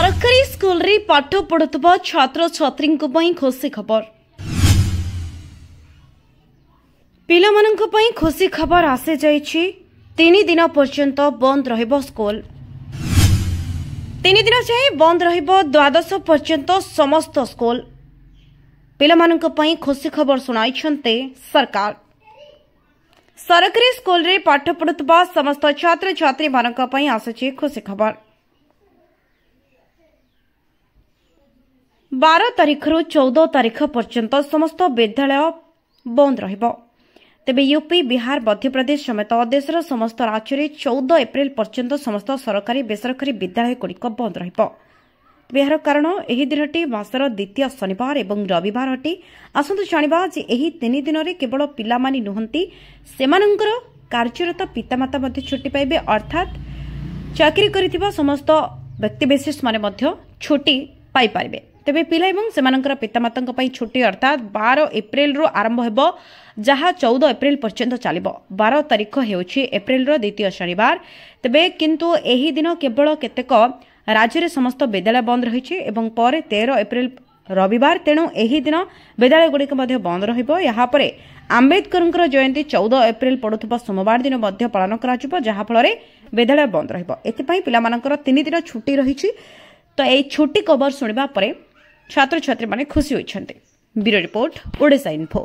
सरकारी स्कूल रे पाठ पढ़ुवा छात्र छात्री खुशी खबर। पिलामानंक पई खुशी खबर आसे जाइछि। 3 दिन पर्यंत बंद रहिबो स्कूल। 3 दिन जाए बंद रहिबो द्वादश पर्यंत समस्त स्कूल। पिलामानंक पई खुशी खबर सुनाइछन्ते सरकार। सरकारी स्कूल रे पाठ पढ़ुवा समस्त छात्र छात्री मानक पई आसे खुशी खबर। 12 तारीख रु 14 तारीख पर्यंत समस्त विद्यालय बंद रहिबो। तेबे यूपी बिहार मध्य प्रदेश समेत देशर समस्त राज्य में 14 एप्रिल पर्यंत समस्त सरकारी बेसरकारी विद्यालय गुड़िक बंद रहिबो। यार कारण एही दिनटी मासर द्वितीय शनिवार एवं रविवार अटे। आसंतु जानिबा जे एही 3 दिन रे केवल पिलामानी नुहंती सेमानंकर कार्यरत पितामाता मध्ये छुट्टी पाइबे, अर्थात चाकरी करिथिबा समस्त व्यक्तिविशेष माने मध्ये छुट्टी पाइ पारिबे। तेबे पिला एवं सेमानंकर पितामातांक पई छुट्टी अर्थात 12 एप्रिल रु आरंभ हेबो, जहा 14 एप्रिल पर्यंत चलिबो। 12 तारीख हेउछि एप्रिल रो द्वितीय शनिवार। तेबे किंतु एही दिन केवल केतेक राज्य रे समस्त विद्यालय बंद रहिछि एवं परे 13 एप्रिल रविवार, तेणु एही दिन विद्यालय गुड़िक मध्य बंद रहिबो। यहाँ परे आंबेडकर जयंती 14 एप्रिल पड़ुथबा सोमवार दिन मध्य पालन कराजिबो, जहा फलरे विद्यालय बंद रहिबो। एथिपई पिलामानंकर 3 दिन छुट्टी रहिछि। तो एई छुट्टी खबर सुनिबा परे छात्र छात्री माने खुशी होइछन्ते। Bureau report, Odisha info.